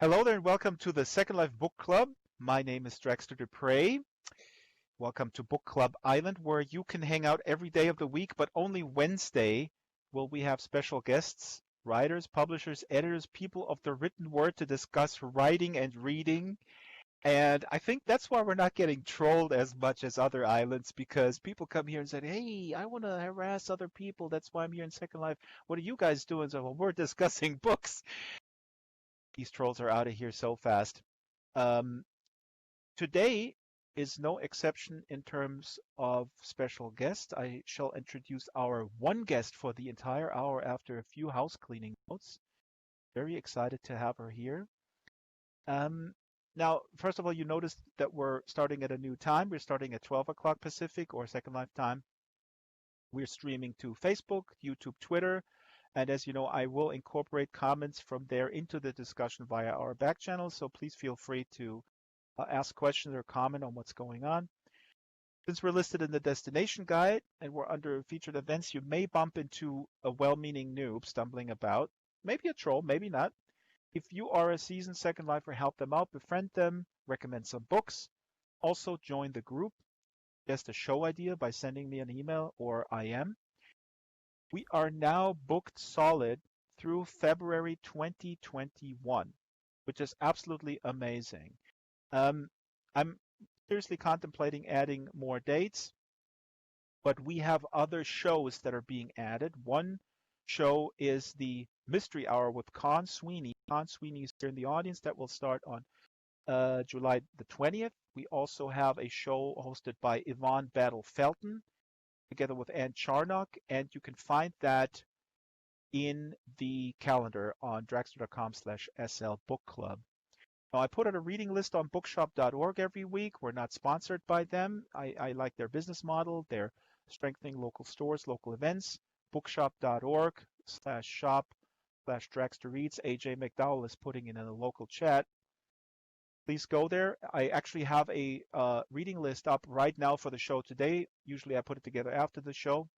Hello there and welcome to the Second Life Book Club. My name is Draxtor Dupre. Welcome to Book Club Island, where you can hang out every day of the week, but only Wednesday will we have special guests, writers, publishers, editors, people of the written word to discuss writing and reading. And I think that's why we're not getting trolled as much as other islands, because people come here and say, hey, I want to harass other people. That's why I'm here in Second Life. What are you guys doing? So, well, we're discussing books. These trolls are out of here so fast. Um, Today is no exception in terms of special guest. I shall introduce our one guest for the entire hour after a few house cleaning notes. Very excited to have her here. Um, Now, first of all, you noticed that we're starting at a new time. We're starting at 12 o'clock Pacific or Second Life time. We're streaming to Facebook, YouTube, Twitter, and as you know, I will incorporate comments from there into the discussion via our back channel. So please feel free to ask questions or comment on what's going on. Since we're listed in the destination guide and we're under featured events, you may bump into a well-meaning noob stumbling about, maybe a troll, maybe not. If you are a seasoned Second Lifer, help them out, befriend them, recommend some books. Also join the group. Just a show idea by sending me an email or IM. We are now booked solid through February 2021, which is absolutely amazing. I'm seriously contemplating adding more dates, but we have other shows that are being added. One show is the Mystery Hour with Con Sweeney. Con Sweeney is here in the audience. That will start on July the 20th. We also have a show hosted by Yvonne Battle Felton together with Ann Charnock, and you can find that in the calendar on draxtor.com/SL Book Club. Now, I put out a reading list on bookshop.org every week. We're not sponsored by them. I like their business model. They're strengthening local stores, local events. Bookshop.org/shop/Draxtor Reads. AJ McDowell is putting it in a local chat. Please go there. I actually have a reading list up right now for the show today. Usually I put it together after the show,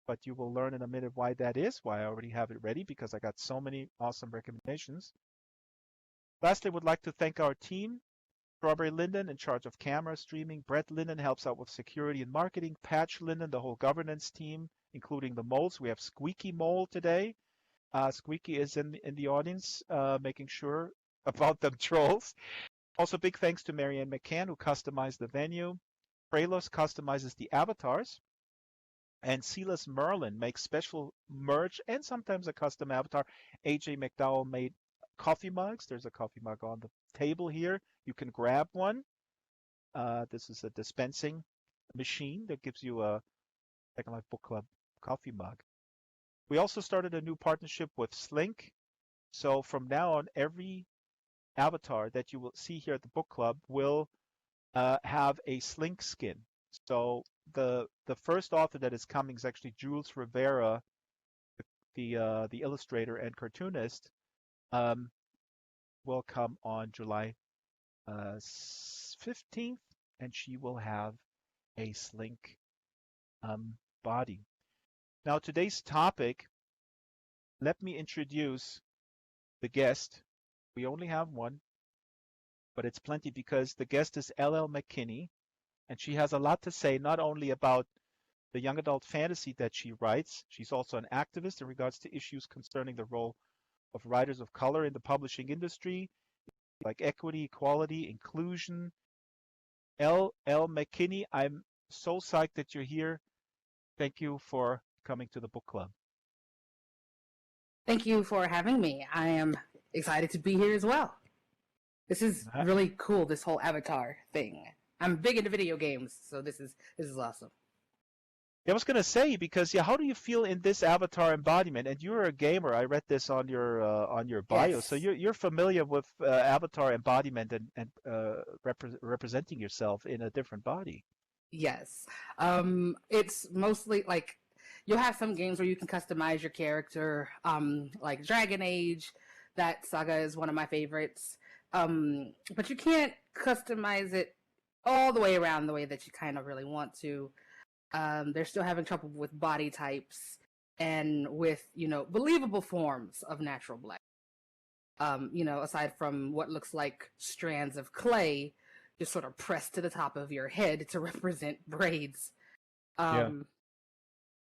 but you will learn in a minute why that is, why I already have it ready, because I got so many awesome recommendations. Lastly, I would like to thank our team. Strawberry Linden in charge of camera streaming. Brett Linden helps out with security and marketing. Patch Linden, the whole governance team, including the moles. We have Squeaky Mole today. Squeaky is in the audience, making sure about them trolls. Also, big thanks to Marianne McCann, who customized the venue. Prelos customizes the avatars. And Silas Merlin makes special merch and sometimes a custom avatar. AJ McDowell made coffee mugs. There's a coffee mug on the table here. You can grab one. This is a dispensing machine that gives you a Second Life Book Club coffee mug. We also started a new partnership with Slink. So from now on, every avatar that you will see here at the book club will have a Slink skin. So the first author that is coming is actually Jules Rivera, the illustrator and cartoonist. Will come on July 15th, and she will have a Slink body. Now, today's topic, let me introduce the guest. We only have one, but it's plenty because the guest is LL McKinney, and she has a lot to say, not only about the young adult fantasy that she writes. She's also an activist in regards to issues concerning the role of writers of color in the publishing industry, like equity, equality, inclusion. LL McKinney, I'm so psyched that you're here. Thank you for coming to the book club. Thank you for having me. I am excited to be here as well. This is really cool, this whole avatar thing. I'm big into video games, so this is awesome. I was gonna say, because how do you feel in this avatar embodiment? And you're a gamer. I read this on your bio, Yes. so you're familiar with avatar embodiment and representing yourself in a different body. Yes. It's mostly like you'll have some games where you can customize your character, like Dragon Age. That saga is one of my favorites. But you can't customize it all the way around the way that you kind of really want to. They're still having trouble with body types and with, believable forms of natural black. Aside from what looks like strands of clay just sort of pressed to the top of your head to represent braids. Yeah.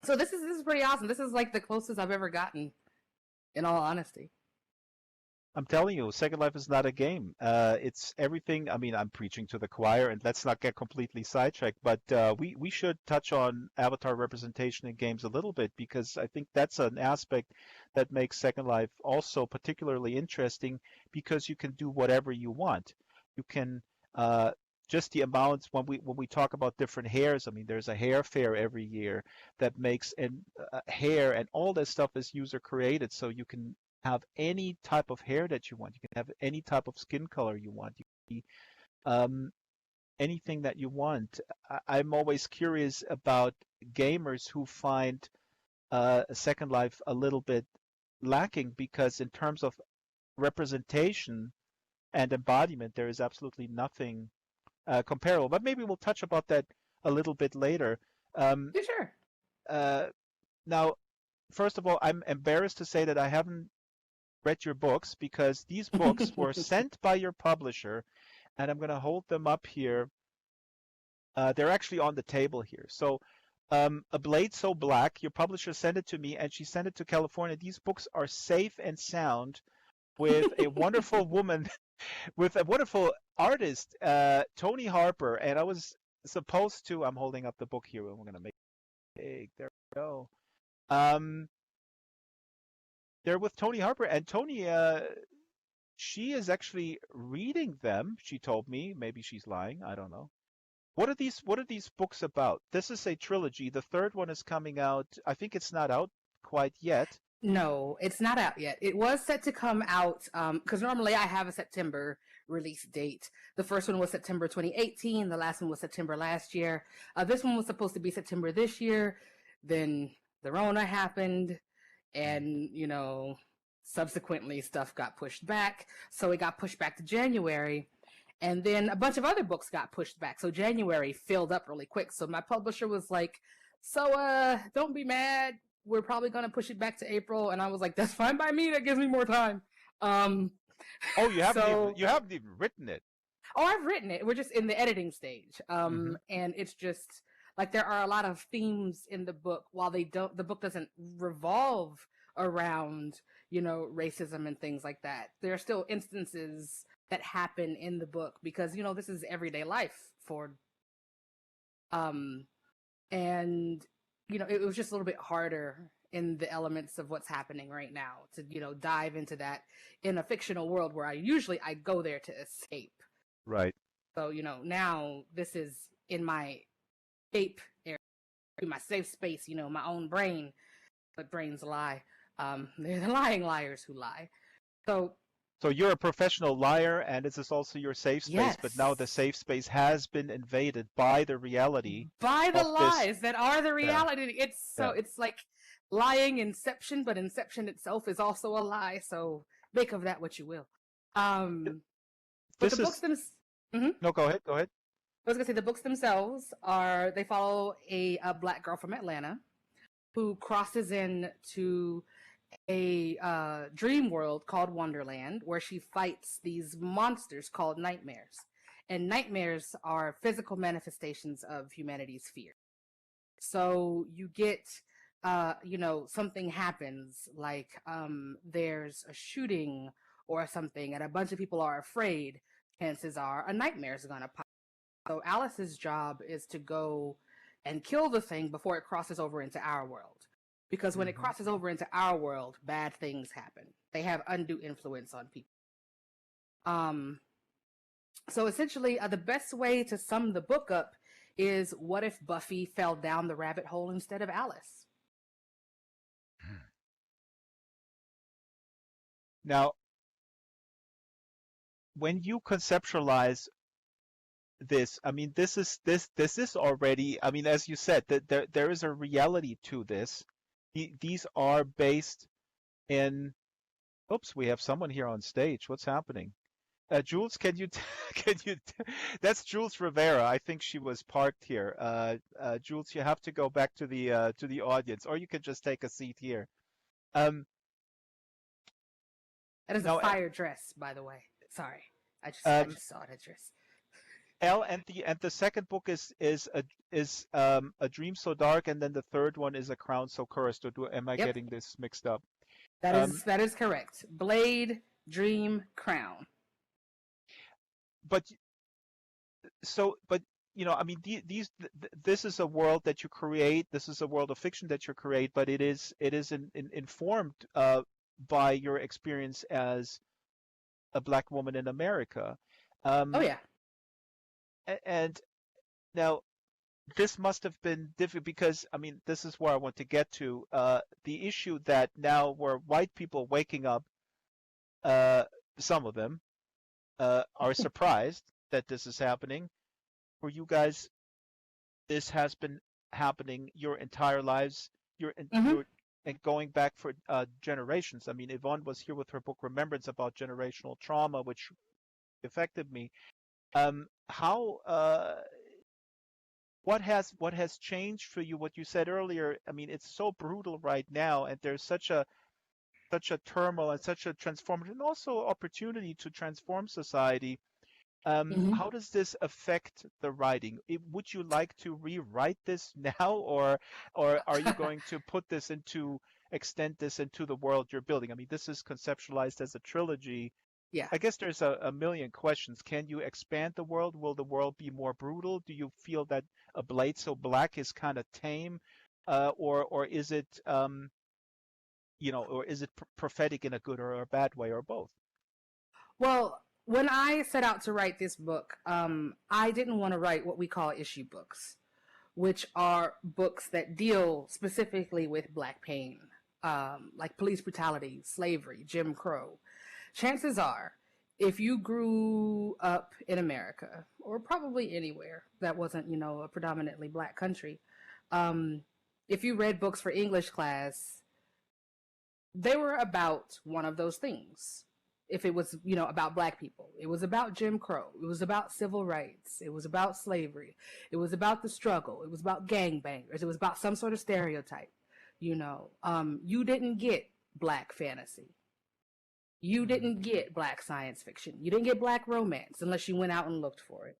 So this is pretty awesome. This is like the closest I've ever gotten, in all honesty. I'm telling you, Second Life is not a game. It's everything. I mean, I'm preaching to the choir, and let's not get completely sidetracked. But we should touch on avatar representation in games a little bit because I think that's an aspect that makes Second Life also particularly interesting because you can do whatever you want. You can just the amounts when we talk about different hairs. I mean, there's a hair fair every year that makes and hair and all this stuff is user created, so you can have any type of hair that you want. You can have any type of skin color you want. You can be anything that you want. I'm always curious about gamers who find Second Life a little bit lacking because in terms of representation and embodiment, there is absolutely nothing comparable. But maybe we'll touch about that a little bit later. Yeah, sure. Now, first of all, I'm embarrassed to say that I haven't read your books because these books were sent by your publisher, and I'm going to hold them up here. They're actually on the table here. So, A Blade So Black, your publisher sent it to me, and she sent it to California. These books are safe and sound with a wonderful woman, with a wonderful artist, Tony Harper. And I was supposed to, I'm holding up the book here, and we're going to make it big. There we go. They're with Tony Harper, and Tony, she is actually reading them. She told me. Maybe she's lying. I don't know. What are these books about? This is a trilogy. The third one is coming out. I think it's not out quite yet. No, it's not out yet. It was set to come out because normally I have a September release date. The first one was September 2018. The last one was September last year. This one was supposed to be September this year. Then the Rona happened, and subsequently stuff got pushed back. So it got pushed back to January. And then a bunch of other books got pushed back. So January filled up really quick. So my publisher was like, so don't be mad. We're probably going to push it back to April. And I was like, that's fine by me. That gives me more time. Oh, you haven't even written it. Oh, I've written it. We're just in the editing stage. And it's just like there are a lot of themes in the book while the book doesn't revolve around, racism and things like that. There are still instances that happen in the book because this is everyday life for and it was just a little bit harder in the elements of what's happening right now to dive into that in a fictional world where I go there to escape. Right. So now this is in my escape area, my safe space, my own brain, but brains lie. They're the lying liars who lie. So you're a professional liar, and this is also your safe space, yes. But now the safe space has been invaded by the reality. By the lies that are the reality. Yeah. It's like lying Inception, but Inception itself is also a lie, so make of that what you will. But the books No, go ahead. I was going to say the books themselves they follow a black girl from Atlanta who crosses into a dream world called Wonderland where she fights these monsters called nightmares. And nightmares are physical manifestations of humanity's fear. So you get, something happens, like there's a shooting or something and a bunch of people are afraid. Chances are a nightmare is going to pop. So Alice's job is to go and kill the thing before it crosses over into our world. Because when it crosses over into our world, bad things happen. They have undue influence on people. So essentially, the best way to sum the book up is what if Buffy fell down the rabbit hole instead of Alice? Now, when you conceptualize this, I mean, this is already, I mean, as you said, that there is a reality to this. These are based in. Oops, we have someone here on stage. What's happening? Jules, can you that's Jules Rivera. I think she was parked here. Jules, you have to go back to the audience, or you can just take a seat here. That is a Now, fire dress, by the way. Sorry, I um, just saw that dress. L, and the second book is a dream so dark, and then the third one is a crown so cursed. Or am I Yep, getting this mixed up? that Um, is that is correct. Blade, Dream, Crown. but but I mean, this is a world that you create. This is a world of fiction that you create, but it is informed by your experience as a black woman in America. Oh Um, yeah. and now this must have been difficult because I mean, this is where I want to get to. The issue that now where white people waking up, uh, some of them are surprised that this is happening. For you guys, this has been happening your entire lives. Hmm. You're and going back for generations. I mean, Yvonne was here with her book Remembrance about generational trauma, which affected me. How what has changed for you? What you said earlier. I mean, it's so brutal right now, and there's such a turmoil and such a transformative and also opportunity to transform society. Hmm. How does this affect the writing? Would you like to rewrite this now, or are you going to extend this into the world you're building? I mean, this is conceptualized as a trilogy. Yeah. I guess there's a million questions. Can you expand the world? Will the world be more brutal? Do you feel that a blade so black is kind of tame, or is it or is it prophetic in a good or a bad way, or both? Well, when I set out to write this book, I didn't want to write what we call issue books, which are books that deal specifically with Black pain, like police brutality, slavery, Jim Crow. Chances are, if you grew up in America, or probably anywhere that wasn't, a predominantly Black country, um, if you read books for English class, they were about one of those things. If it was, about Black people, it was about Jim Crow, it was about civil rights, it was about slavery, it was about the struggle, it was about gangbangers, it was about some sort of stereotype. You didn't get Black fantasy. You Hmm. didn't get Black science fiction. You didn't get Black romance unless you went out and looked for it.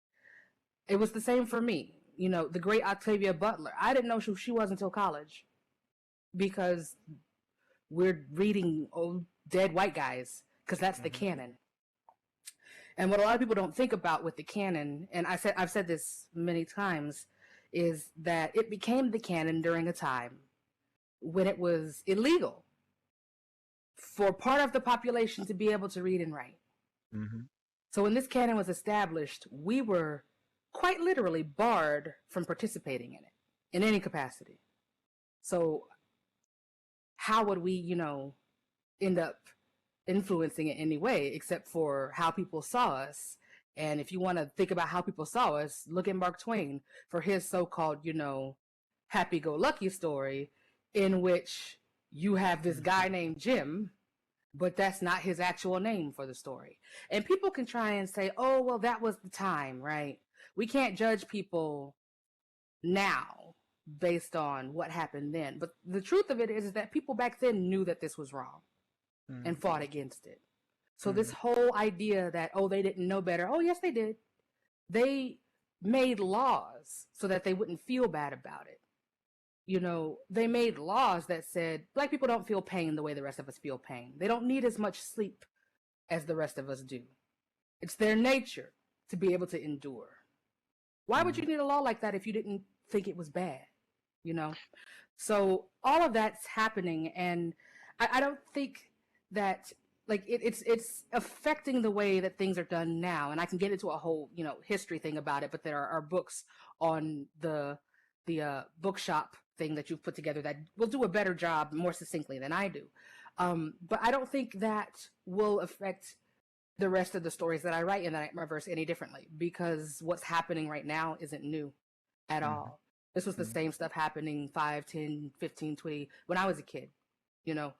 It was the same for me. The great Octavia Butler. I didn't know who she was until college because we're reading old dead white guys because that's the Hmm. canon. And what a lot of people don't think about with the canon, and I've said this many times, is that it became the canon during a time when it was illegal for part of the population to be able to read and write. Hmm. So when this canon was established, we were quite literally barred from participating in it in any capacity. So how would we, end up influencing it anyway, except for how people saw us? And if you want to think about how people saw us, look at Mark Twain for his so-called, happy-go-lucky story, in which you have this guy named Jim, but that's not his actual name for the story. And people can try and say, oh, well, that was the time, right? We can't judge people now based on what happened then. But the truth of it is that people back then knew that this was wrong and Hmm. fought against it. So this Hmm. whole idea that, oh, they didn't know better. Oh, yes, they did. They made laws so that they wouldn't feel bad about it. They made laws that said Black people don't feel pain the way the rest of us feel pain. They don't need as much sleep as the rest of us do. It's their nature to be able to endure. Why would Hmm. you need a law like that if you didn't think it was bad? You know? So all of that's happening, and I don't think that like it's affecting the way that things are done now. And I can get into a whole history thing about it, but there are books on the bookshop thing that you've put together that will do a better job more succinctly than I do. But I don't think that will affect the rest of the stories that I write in the Nightmareverse any differently, because what's happening right now isn't new at Hmm. all. This was the Hmm. same stuff happening 5, 10, 15, 20 when I was a kid. You know,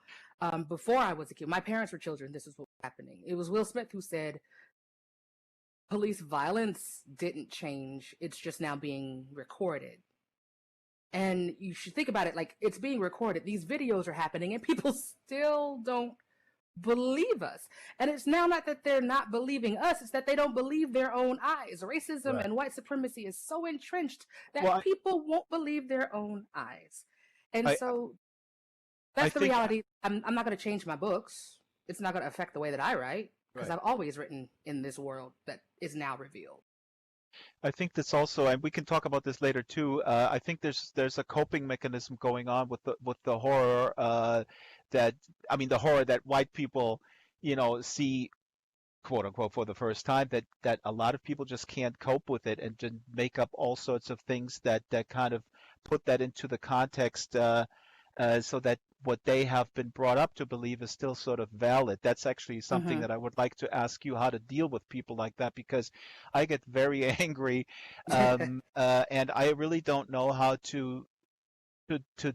before I was a kid, my parents were children. This is what was happening. It was Will Smith who said, police violence didn't change. It's just now being recorded. And you should think about it like it's being recorded. These videos are happening and people still don't believe us. And it's now not that they're not believing us, it's that they don't believe their own eyes. Racism Right. and white supremacy is so entrenched that Well, people won't believe their own eyes. And I so I that's the think reality. I'm not going to change my books. It's not going to affect the way that I write because right. I've always written in this world that is now revealed. I think that's also, and we can talk about this later too. I think there's a coping mechanism going on with the horror that I mean the horror that white people, see quote unquote for the first time that a lot of people just can't cope with it and just make up all sorts of things that kind of put that into the context so that what they have been brought up to believe is still sort of valid. That's actually something Mm-hmm. that I would like to ask you how to deal with people like that because I get very angry and I really don't know how to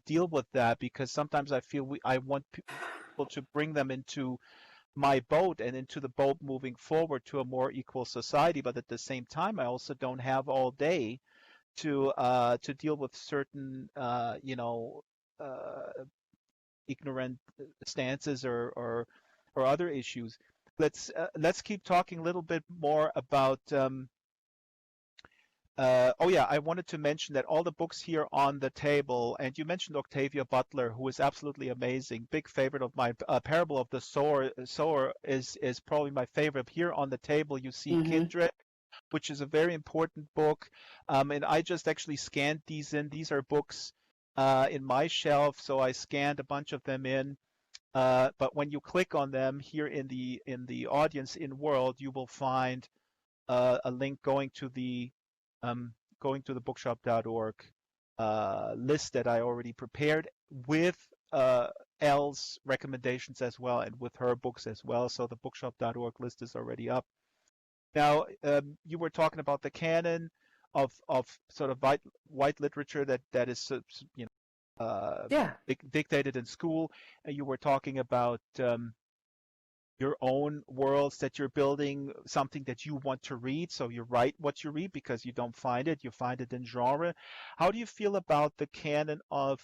deal with that because sometimes I feel I want people to bring them into my boat and into the boat moving forward to a more equal society. But at the same time, I also don't have all day to deal with certain uh, ignorant stances or other issues. Let's keep talking a little bit more about. Oh yeah, I wanted to mention that all the books here on the table, and you mentioned Octavia Butler, who is absolutely amazing. Big favorite of mine. Parable of the Sower is probably my favorite. Here on the table, you see Mm-hmm. Kindred, which is a very important book. And I just actually scanned these in. These are books in my shelf, so I scanned a bunch of them in. But when you click on them here in the audience in world, you will find a link um, going to the bookshop.org list that I already prepared with Elle's recommendations as well and with her books as well. So the bookshop.org list is already up. Now, you were talking about the canon of sort of white literature that is Yeah. dictated in school. And you were talking about your own worlds that you're building, something that you want to read. So you write what you read because you don't find it. You find it in genre. How do you feel about the canon of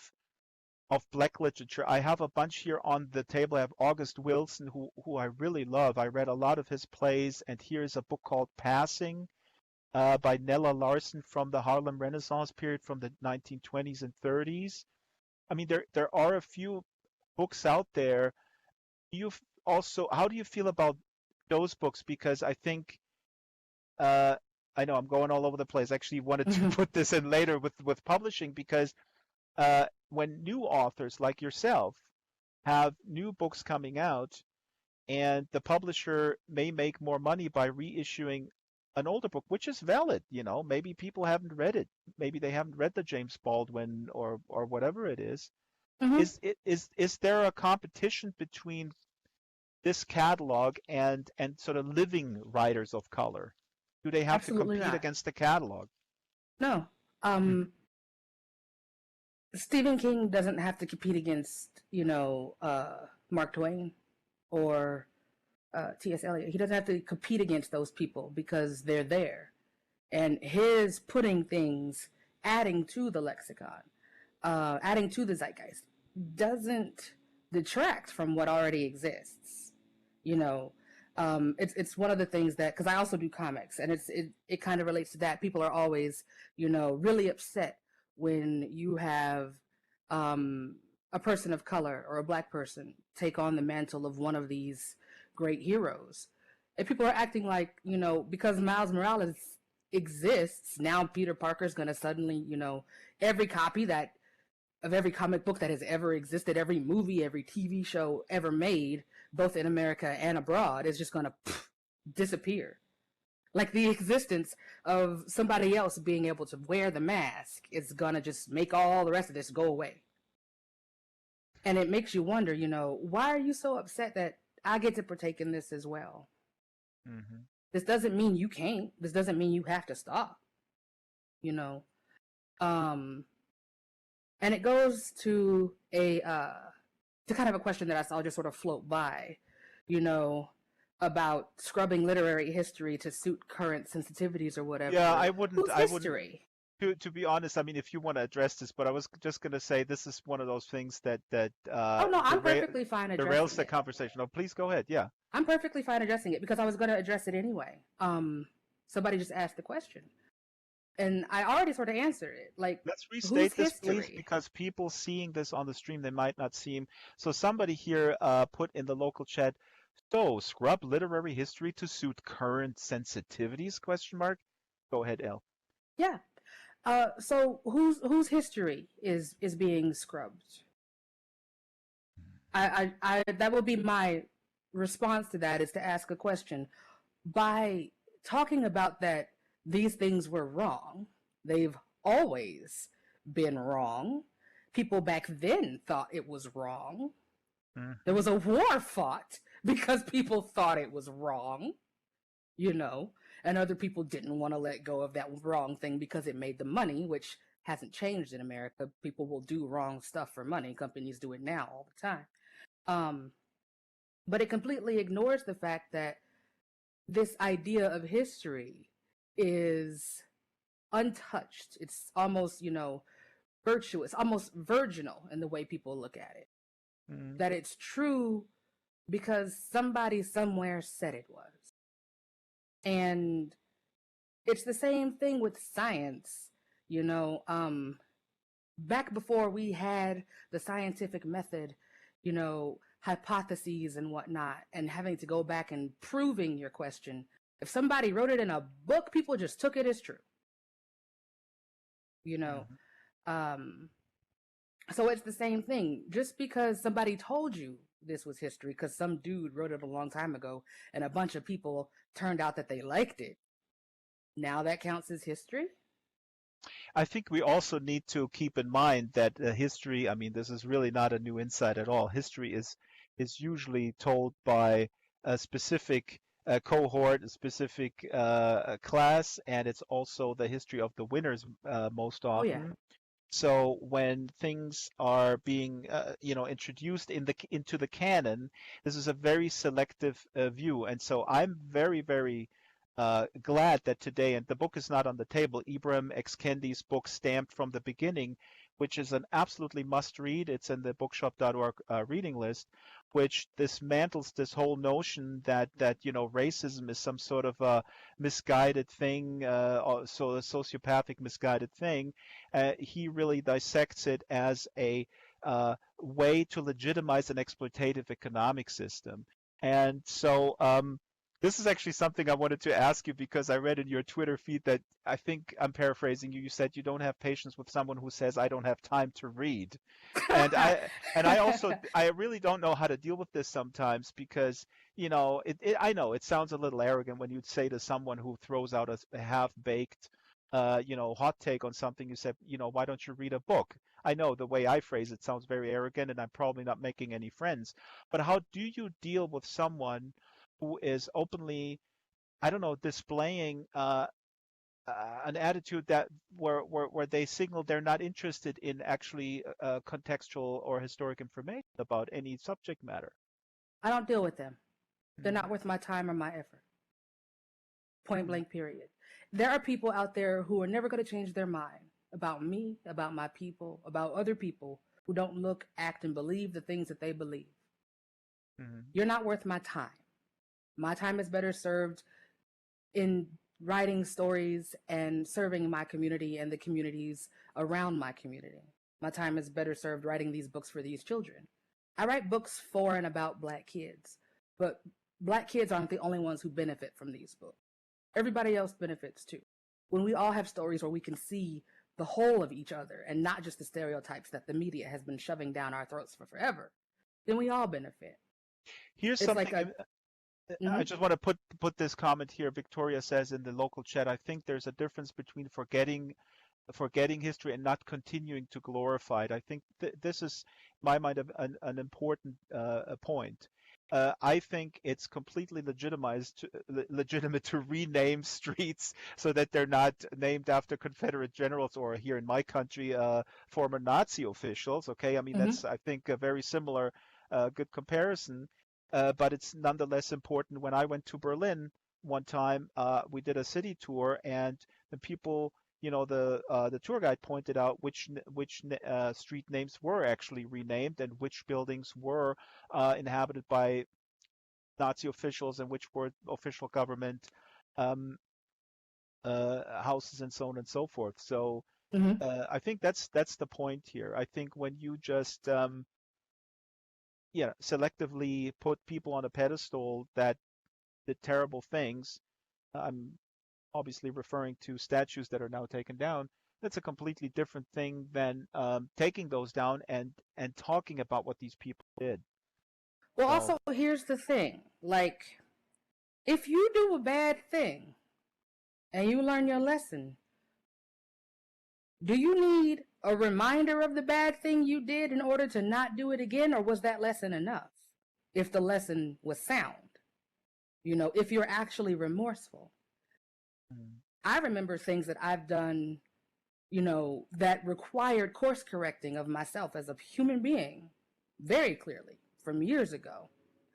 Black literature? I have a bunch here on the table. I have August Wilson, who I really love. I read a lot of his plays, and here's a book called Passing by Nella Larson from the Harlem Renaissance period from the 1920s and 30s. I mean, there are a few books out there. You also, how do you feel about those books? Because I think I know I'm going all over the place. I actually wanted to Mm-hmm. put this in later with publishing because when new authors like yourself have new books coming out, and the publisher may make more money by reissuing an older book, which is valid. Maybe people haven't read it. Maybe they haven't read the James Baldwin or whatever it is. Mm-hmm. Is there a competition between this catalog and sort of living writers of color? Do they have to Absolutely compete not. against the catalog? No. Mm, Stephen King doesn't have to compete against, Mark Twain or T.S. Eliot. He doesn't have to compete against those people because they're there. And his putting things, adding to the lexicon, adding to the zeitgeist, doesn't detract from what already exists. You know, it's one of the things that, because I also do comics, and it kind of relates to that. People are always, really upset when you have um, a person of color or a black person take on the mantle of one of these great heroes. And people are acting like, because Miles Morales exists, now Peter Parker's going to suddenly, every copy that of every comic book that has ever existed, every movie, every TV show ever made, both in America and abroad, is just going to disappear. Like the existence of somebody else being able to wear the mask is going to just make all the rest of this go away. And it makes you wonder, why are you so upset that I get to partake in this as well? mhm. This doesn't mean you can't. This doesn't mean you have to stop, you know. Um, and it goes to to kind of a question that I saw just sort of float by, you know, about scrubbing literary history to suit current sensitivities or Yeah, whatever. I wouldn't Whose I wouldn't history? To be honest, I mean, if you want to address this, but I was just going to say this is one of those things that Oh no, I'm derail perfectly fine derails addressing the it. conversation. Oh, please go ahead. Yeah, I'm perfectly fine addressing it because I was going to address it anyway. Somebody just asked the question, and I already sort of answered it. Like, let's whose restate this, please, history? because people seeing this on the stream, they might not see him. So somebody here put in the local chat, so scrub literary history to suit current sensitivities? Question mark. Go ahead, L. Yeah. So whose history is being scrubbed? I that will be my response to that is to ask a question. By talking about that these things were wrong, they've always been wrong. People back then thought it was wrong. There Hmm. was a war fought because people thought it was wrong, you know, and other people didn't want to let go of that wrong thing because it made them money, which hasn't changed in America. People will do wrong stuff for money. Companies do it now all the time. Um, but it completely ignores the fact that this idea of history is untouched. It's almost, virtuous, almost virginal in the way people look at it. Hmm. That it's true because somebody somewhere said it was. And it's the same thing with science, you know. Back before we had the scientific method, hypotheses and whatnot, and having to go back and proving your question. If somebody wrote it in a book, people just took it as true, you know. Hmm. Um, so it's the same thing. Just because somebody told you this was history, because some dude wrote it a long time ago, and a bunch of people turned out that they liked it, now that counts as history? I think we also need to keep in mind that history, I mean, this is really not a new insight at all. History is usually told by a specific cohort, a specific class, and it's also the history of the winners most Oh, yeah. often. So when things are being, introduced into the canon, this is a very selective view. And so I'm very, very glad that today, and the book is not on the table, Ibram X. Kendi's book, Stamped from the Beginning, which is an absolutely must read. It's in the bookshop.org reading list, which dismantles this whole notion that racism is some sort of a misguided thing, so a sociopathic misguided thing. He really dissects it as a way to legitimize an exploitative economic system. And so this is actually something I wanted to ask you because I read in your Twitter feed that I think I'm paraphrasing you. You said you don't have patience with someone who says I don't have time to read. And I also I really don't know how to deal with this sometimes because I know it sounds a little arrogant when you say to someone who throws out a half-baked hot take on something. You said, why don't you read a book? I know the way I phrase it sounds very arrogant and I'm probably not making any friends. But how do you deal with someone who is openly, I don't know, displaying an attitude that where they signal they're not interested in actually contextual or historic information about any subject matter? I don't deal with them. They're Mm, not worth my time or my effort. Point mm, blank, period. There are people out there who are never going to change their mind about me, about my people, about other people who don't look, act, and believe the things that they believe. mm, You're not worth my time. My time is better served in writing stories and serving my community and the communities around my community. My time is better served writing these books for these children. I write books for and about Black kids, but Black kids aren't the only ones who benefit from these books. Everybody else benefits too. When we all have stories where we can see the whole of each other and not just the stereotypes that the media has been shoving down our throats for forever, then we all benefit. Here's It's like something a I mm-hmm, just want to put this comment here. Victoria says in the local chat, I think there's a difference between forgetting history and not continuing to glorify it. I think this is, in my mind, an important point. I think it's completely legitimate to rename streets so that they're not named after Confederate generals or here in my country, former Nazi officials. Okay, I mean mm-hmm, that's I think a very similar, good comparison. But it's nonetheless important. When I went to Berlin one time, we did a city tour, and the people the tour guide pointed out which street names were actually renamed and which buildings were inhabited by Nazi officials and which were official government um, houses and so on and so forth. So Hmm. I think that's the point here. I think when you just selectively put people on a pedestal that did terrible things, I'm obviously referring to statues that are now taken down. That's a completely different thing than taking those down and talking about what these people did. Well, So also, here's the thing. Like, if you do a bad thing and you learn your lesson, do you need a reminder of the bad thing you did in order to not do it again, or was that lesson enough? If the lesson was sound, if you're actually remorseful. mm, I remember things that I've done, that required course correcting of myself as a human being very clearly from years ago.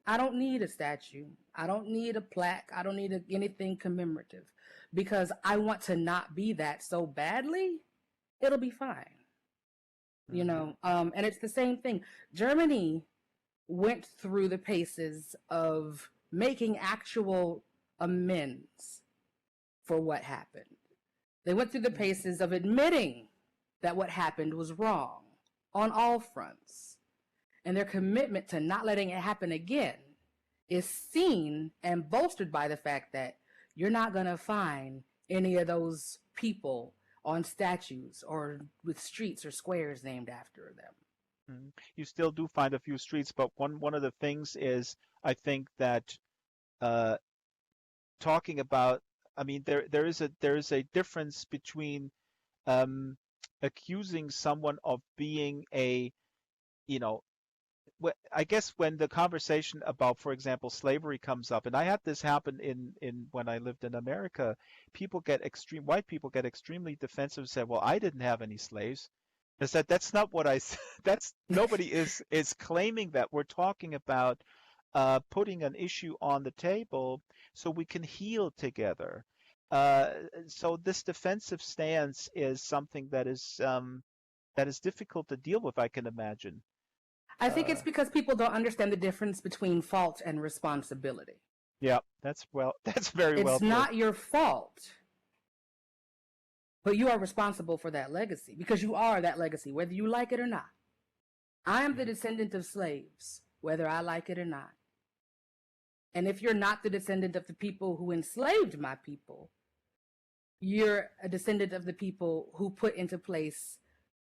I don't need a statue. I don't need a plaque. I don't need anything commemorative because I want to not be that so badly. It'll be fine. mhm, And it's the same thing. Germany went through the paces of making actual amends for what happened. They went through the mhm, paces of admitting that what happened was wrong on all fronts. And their commitment to not letting it happen again is seen and bolstered by the fact that you're not going to find any of those people on statues or with streets or squares named after them. mhm. You still do find a few streets, but one of the things is I think that uh, talking about, I mean, there is a difference between um, accusing someone of being you know, I guess when the conversation about, for example, slavery comes up, and I had this happen in when I lived in America, white people get extremely defensive and say, "Well, I didn't have any slaves." I said, "That's not what I said. That's nobody is claiming that. We're talking about putting an issue on the table so we can heal together." Uh, so this defensive stance is something that is difficult to deal with, I can imagine. I think it's Uh, because people don't understand the difference between fault and responsibility. Yeah, that's very well It's put. not your fault, but you are responsible for that legacy because you are that legacy, whether you like it or not. I am the Mhm, descendant of slaves, whether I like it or not. And if you're not the descendant of the people who enslaved my people, you're a descendant of the people who put into place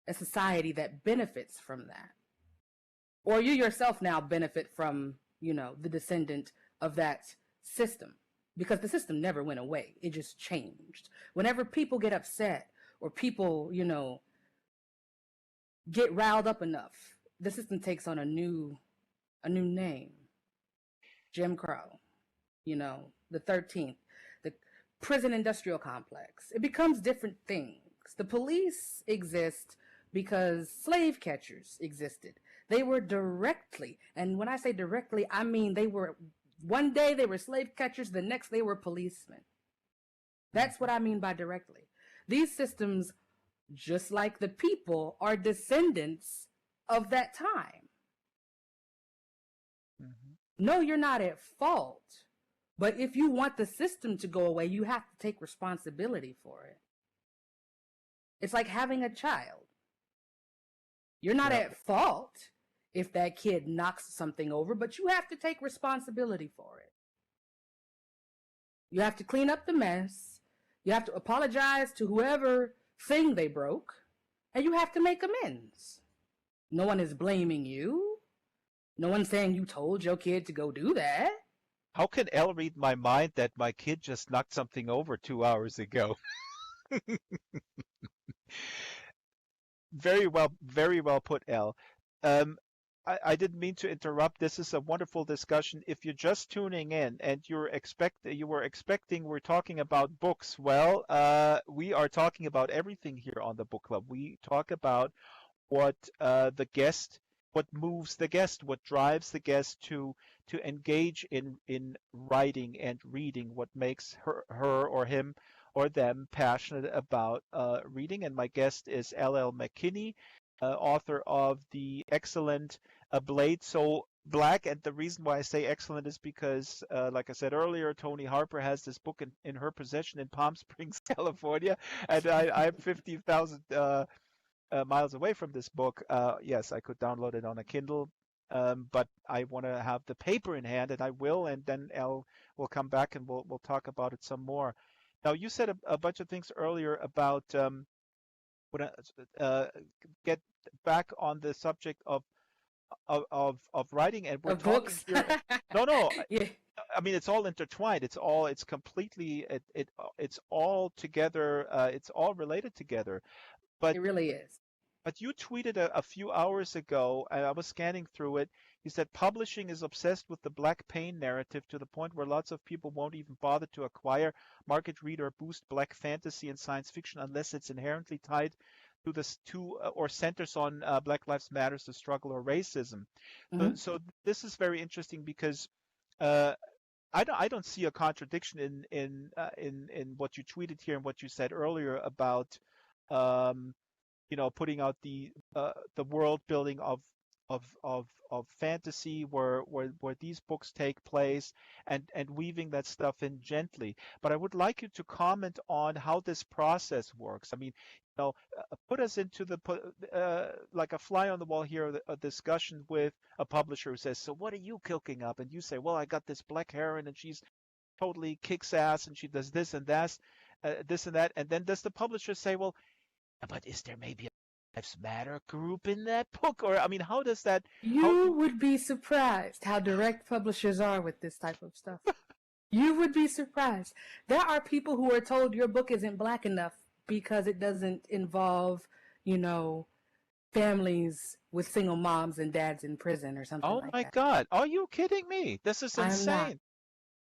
a society that benefits from that. Or you yourself now benefit from, the descendant of that system. Because the system never went away. It just changed. Whenever people get upset or people, get riled up enough, the system takes on a new name. Jim Crow, the 13th, the prison industrial complex. It becomes different things. The police exist because slave catchers existed. They were directly, and when I say directly, I mean one day they were slave catchers, the next they were policemen. That's what mhm, I mean by directly. These systems, just like the people, are descendants of that time. mhm. No, you're not at fault. But if you want the system to go away, you have to take responsibility for it. It's like having a child. You're not Yeah, at fault if that kid knocks something over, but you have to take responsibility for it. You have to clean up the mess. You have to apologize to whoever thing they broke, and you have to make amends. No one is blaming you. No one's saying you told your kid to go do that. how can Elle read my mind that my kid just knocked something over 2 hours ago? Very well put, Elle. Um, I didn't mean to interrupt. This is a wonderful discussion. If you're just tuning in and you were expecting we're talking about books, well, we are talking about everything here on the book club. We talk about what the guest, what moves the guest, what drives the guest to engage in writing and reading, what makes her or him or them passionate about reading. And my guest is LL McKinney, author of the excellent A Blade So Black. And the reason why I say excellent is because, like I said earlier, Tony Harper has this book in her possession in Palm Springs, California, and I'm 50,000 miles away from this book. Yes, I could download it on a Kindle, but I want to have the paper in hand, and I will, and then we'll come back and we'll talk about it some more. Now, you said a bunch of things earlier about when get back on the subject of writing, and we're Of talking books. here. No, no, Yeah, I mean it's all intertwined. It's completely it's all together. It's all related together. But it really is. you tweeted a few hours ago, and I was scanning through it. You said publishing is obsessed with the black pain narrative to the point where lots of people won't even bother to acquire, market, read, or boost black fantasy and science fiction unless it's inherently tied to this or centers on Black Lives Matters, the struggle, or racism. So, Hmm. this is very interesting because uh, I don't see a contradiction in what you tweeted here and what you said earlier about um, putting out the world building of fantasy where these books take place, and weaving that stuff in gently. But I would like you to comment on how this process works. I mean, put us into like a fly on the wall here, a discussion with a publisher who says, "So what are you cooking up?" And you say, "Well, I got this black heroine, and she's totally kicks ass, and she does this and that, this and that." And then does the publisher say, "Well, but is there maybe a Lives Matter group in that book?" Or, I mean, how does that, how You do, would be surprised how direct publishers are with this type of stuff. You would be surprised. There are people who are told your book isn't black enough because it doesn't involve, you know, families with single moms and dads in prison or something oh like my that. God, are you kidding me? This is I'm not. insane.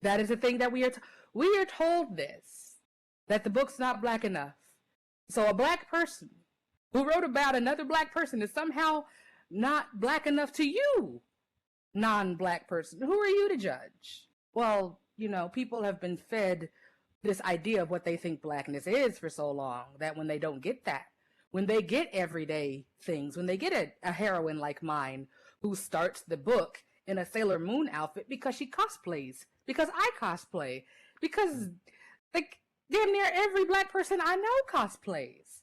That is the thing that we are told this, that the book's not black enough. So a black person who wrote about another black person is somehow not black enough to you, non-black person. Who are you to judge? Well, people have been fed this idea of what they think blackness is for so long that when they don't get that, when they get everyday things, when they get a heroine like mine who starts the book in a Sailor Moon outfit because she cosplays, because I cosplay, because like damn near every black person I know cosplays.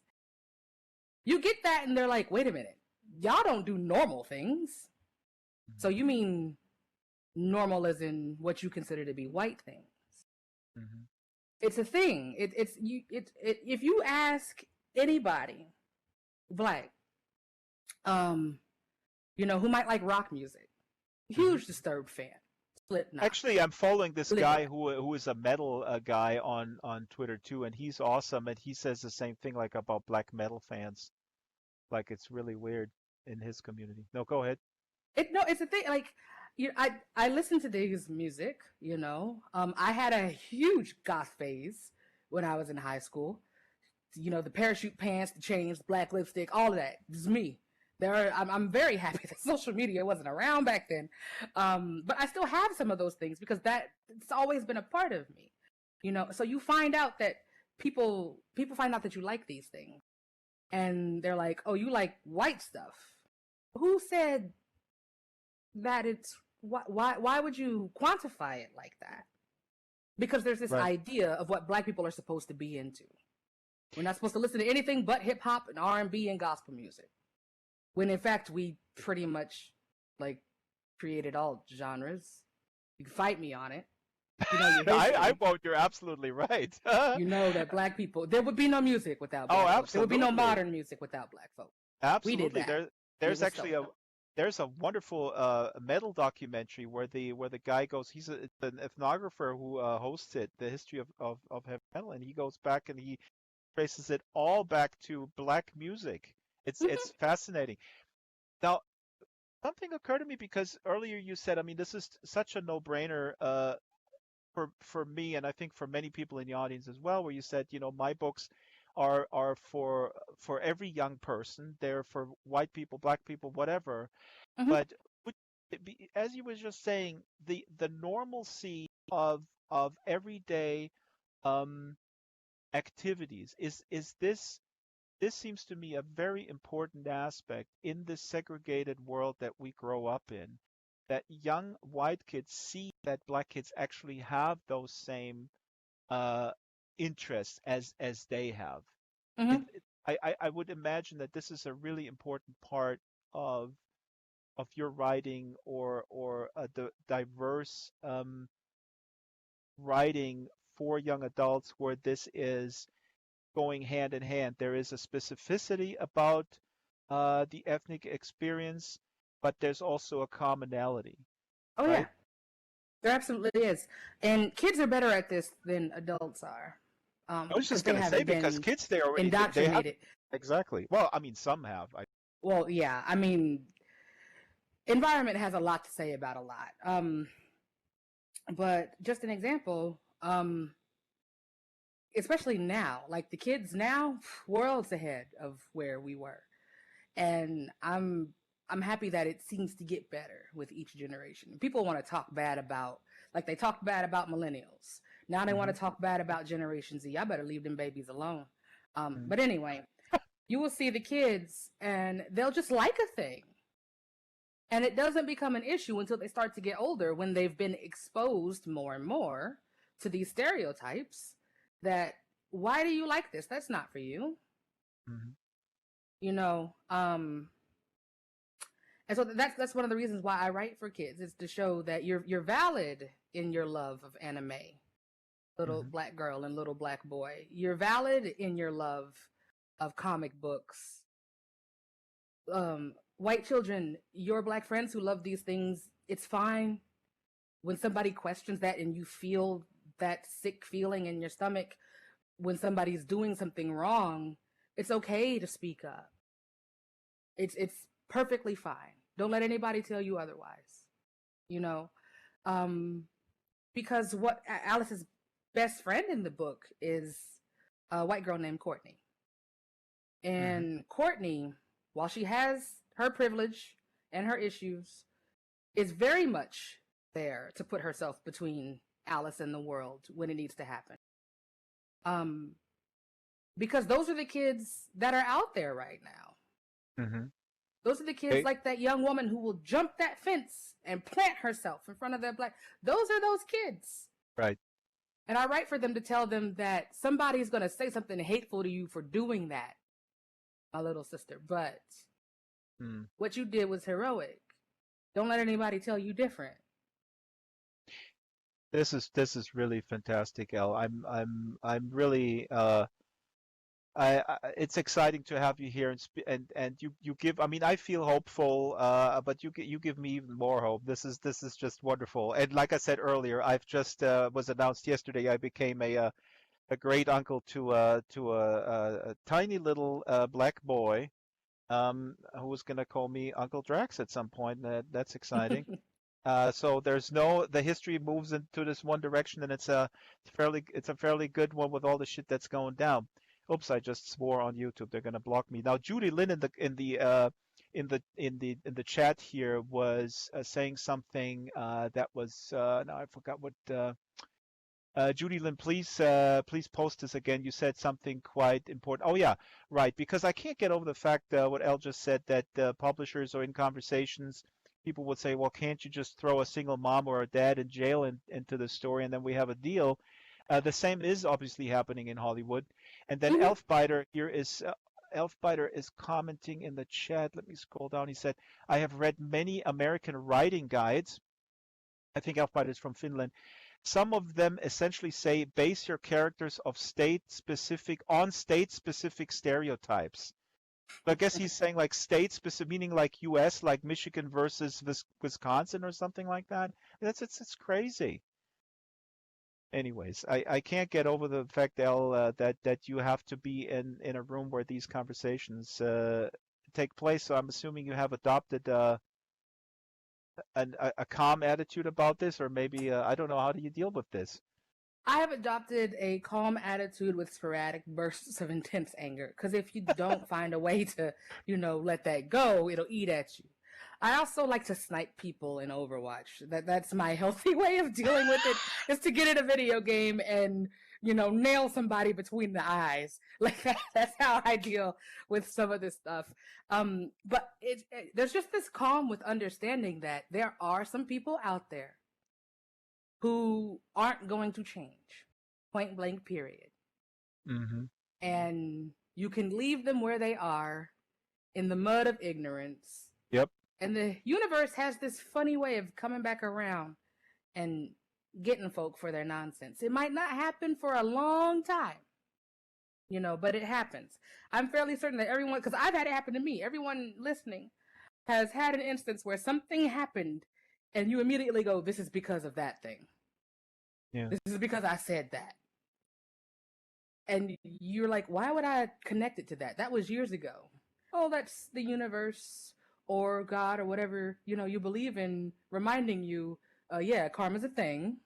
You get that and they're like, wait a minute, y'all don't do normal things. So you mean normal as in what you consider to be white things? Mm-hmm. It's a thing. If you ask anybody black, who might like rock music, Mm-hmm. huge Disturbed fan, Slipknot, Actually, I'm following this Linden. guy who is a metal guy on Twitter too, and he's awesome, and he says the same thing like about black metal fans. Like it's really weird in his community. No, go ahead. It's a thing. Like, I listen to Diggs music. I had a huge goth phase when I was in high school. The parachute pants, the chains, the black lipstick, all of that. This is me. I'm very happy that social media wasn't around back then, but I still have some of those things because it's always been a part of me. So you find out that people find out that you like these things, and they're like, "Oh, you like white stuff." Who said that? Why would you quantify it like that? Because there's this Right. idea of what black people are supposed to be into. We're not supposed to listen to anything but hip hop and R&B and gospel music. When in fact we pretty much like created all genres. You can fight me on it. You know your I history. won't. You're absolutely right. You know that black people, there would be no music without Oh, black folks. There would be no absolutely. modern music without blac folk. We did Absolutely. that, and it There's was actually stolen. there's a wonderful metal documentary where the guy goes. It's an ethnographer who hosts it, the history of heavy metal, and he goes back and he traces it all back to black music. It's fascinating. Now, something occurred to me because earlier you said, I mean, this is such a no-brainer for me, and I think for many people in the audience as well, where you said, my books are for every young person. They're for white people, black people, whatever. Mm-hmm. But would it be, as you were just saying, the normalcy of everyday um activities. Is this seems to me a very important aspect in this segregated world that we grow up in, that young white kids see that black kids actually have those same uh, interests as they have. Hmm. I would imagine that this is a really important part of of your writing or the diverse writing for young adults where this is going hand in hand. There is a specificity about the ethnic experience, but there's also a commonality, Oh yeah, right? there absolutely is, and kids are better at this than adults are, I was because just they gonna say haven't because been kids they already they have indoctrinated. exactly. Well, I mean some have. Well, yeah, I mean, environment has a lot to say about a lot. But just an example, especially now, like the kids now, worlds ahead of where we were, and I'm happy that it seems to get better with each generation. People want to talk bad about, like they talked bad about millennials. Now they want Hmm. to talk bad about Generation Z. I better leave them babies alone. Hmm. But anyway, you will see the kids and they'll just like a thing. And it doesn't become an issue until they start to get older when they've been exposed more and more to these stereotypes that why do you like this? That's not for you. Hmm. You know, and so that's one of the reasons why I write for kids is to show that you're valid in your love of anime, little Hmm. black girl and little black boy. You're valid in your love of comic books. White children, your black friends who love these things, it's fine when somebody questions that and you feel that sick feeling in your stomach when somebody's doing something wrong. It's okay to speak up. It's perfectly fine. Don't let anybody tell you otherwise. You know, um, because what Alice's best friend in the book is a white girl named Courtney, Hmm. and Courtney, while she has her privilege and her issues, is very much there to put herself between Alice and the world when it needs to happen. Um, because those are the kids that are out there right now. Hmm. Those are the kids They, like that young woman who will jump that fence and plant herself in front of their black. Those are those kids. right. And I write for them to tell them that somebody's going to say something hateful to you for doing that, my little sister. But Mm. what you did was heroic. Don't let anybody tell you different. This is really fantastic, El. I'm really it's exciting to have you here and you give I mean I feel hopeful but you give me even more hope. This is just wonderful. And like I said earlier, I've just was announced yesterday I became a great uncle to a tiny little black boy who was going to call me Uncle Drax at some point. That's exciting. So there's no the history moves into this one direction, and it's a fairly good one with all the shit that's going down. Oops, I just swore on YouTube. They're gonna block me now. Judy Lynn in the chat here was saying something that was now I forgot what. Judy Lynn, please post this again. You said something quite important. Oh yeah, right. Because I can't get over the fact what El just said that publishers are in conversations. People would say, well, can't you just throw a single mom or a dad in jail into the story and then we have a deal? The same is obviously happening in Hollywood. And then Mm-hmm. Elfbiter is commenting in the chat. Let me scroll down. He said, I have read many American writing guides. I think Elfbiter is from Finland. Some of them essentially say base your characters of state specific stereotypes. So I guess he's saying like state specific, meaning like U.S., like Michigan versus Wisconsin or something like that. It's crazy. Anyways, I can't get over the fact, El, that you have to be in a room where these conversations take place. So I'm assuming you have adopted a calm attitude about this, or maybe I don't know. How do you deal with this? I have adopted a calm attitude with sporadic bursts of intense anger. Because if you don't find a way to, let that go, it'll eat at you. I also like to snipe people in Overwatch. That's my healthy way of dealing with it. Is to get in a video game and nail somebody between the eyes. Like that's how I deal with some of this stuff. But there's just this calm with understanding that there are some people out there who aren't going to change, point blank, period. Mm-hmm. And you can leave them where they are in the mud of ignorance. Yep. And the universe has this funny way of coming back around and getting folk for their nonsense. It might not happen for a long time, but it happens. I'm fairly certain that everyone, because I've had it happen to me, everyone listening has had an instance where something happened and you immediately go, this is because of that thing. Yeah. This is because I said that. And you're like, why would I connect it to that? That was years ago. Oh, that's the universe or God or whatever, you believe in, reminding you, yeah, karma's a thing.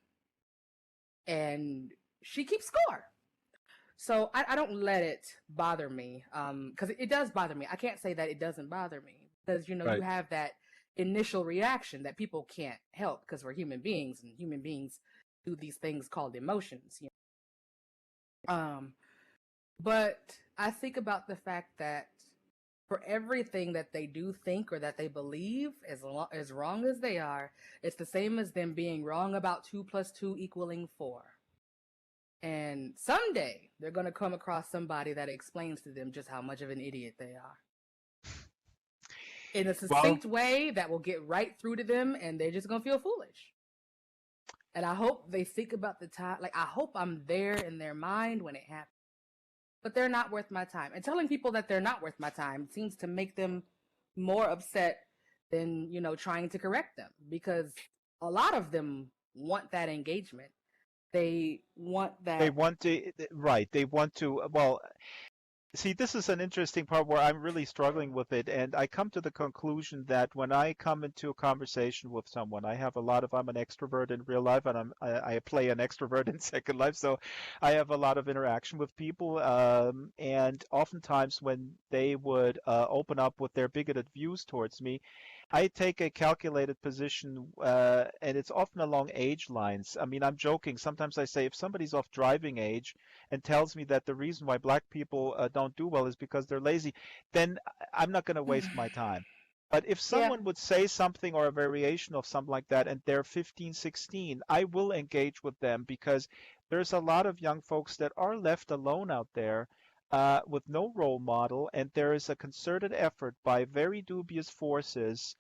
And she keeps score. So I don't let it bother me, because it does bother me. I can't say that it doesn't bother me, because, Right. you have that initial reaction that people can't help because we're human beings, and human beings do these things called emotions. But I think about the fact that for everything that they do think or that they believe, as wrong as they are, it's the same as them being wrong about 2 + 2 = 4. And someday they're going to come across somebody that explains to them just how much of an idiot they are in a succinct way that will get right through to them, and they're just going to feel foolish. And I hope they think about the time. Like, I hope I'm there in their mind when it happens. But they're not worth my time. And telling people that they're not worth my time seems to make them more upset than, trying to correct them. Because a lot of them want that engagement. They want that. They want to, right. They want to, well, see, this is an interesting part where I'm really struggling with it, and I come to the conclusion that when I come into a conversation with someone, I'm an extrovert in real life, and I play an extrovert in Second Life, so I have a lot of interaction with people, and oftentimes when they would open up with their bigoted views towards me, I take a calculated position, and it's often along age lines. I mean, I'm joking. Sometimes I say if somebody's off driving age and tells me that the reason why black people don't do well is because they're lazy, then I'm not going to waste my time. But if someone would say something or a variation of something like that and they're 15, 16, I will engage with them because there's a lot of young folks that are left alone out there with no role model, and there is a concerted effort by very dubious forces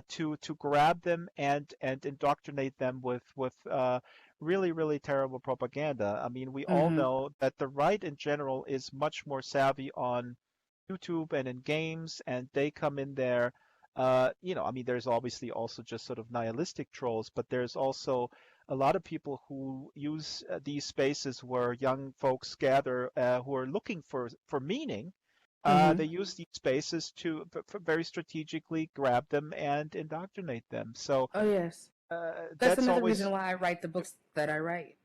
to grab them and indoctrinate them with really, really terrible propaganda. I mean, we all know that the right in general is much more savvy on YouTube and in games, and they come in there. I mean, there's obviously also just sort of nihilistic trolls, but there's also a lot of people who use these spaces where young folks gather who are looking for meaning. They use these spaces to very strategically grab them and indoctrinate them. So oh yes, that's that's another always. reason why I write the books that I write.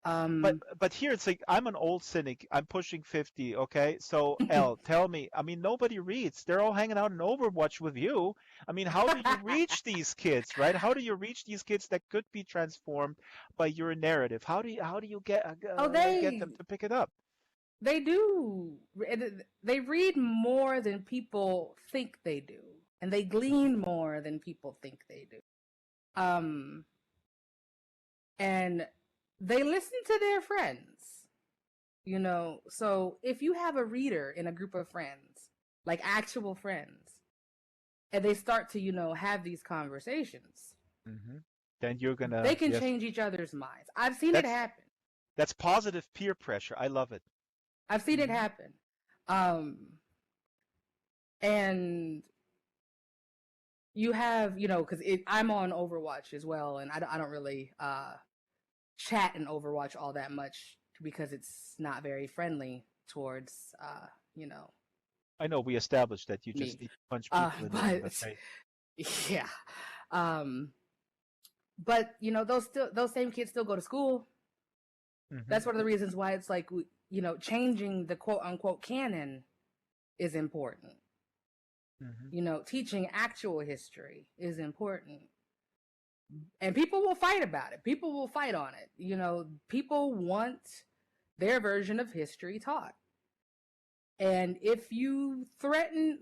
But here it's like I'm an old cynic. I'm pushing 50, okay? So L, tell me, I mean nobody reads. They're all hanging out in Overwatch with you. I mean, how do you reach these kids, right? How do you reach these kids that could be transformed by your narrative? How do you get them to pick it up? They do. They read more than people think they do, and they glean more than people think they do. And they listen to their friends, So if you have a reader in a group of friends, like actual friends, and they start to, have these conversations, then they can change each other's minds. I've seen it happen. That's positive peer pressure. I love it. I've seen it happen. And you have, because I'm on Overwatch as well, and I don't really chat in Overwatch all that much because it's not very friendly towards, I know we established that you just need to punch people in the face. Yeah. But those same kids still go to school. That's one of the reasons why it's like, changing the quote unquote canon is important. Teaching actual history is important. And people will fight about it. People will fight on it. You know, people want their version of history taught. And if you threaten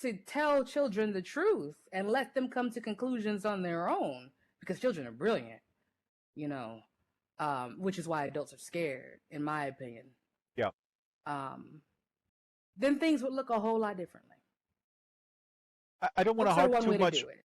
to tell children the truth and let them come to conclusions on their own, because children are brilliant, you know, which is why adults are scared, in my opinion. Yeah. Then things would look a whole lot differently. I don't want to Books are harp one too way to much. do it.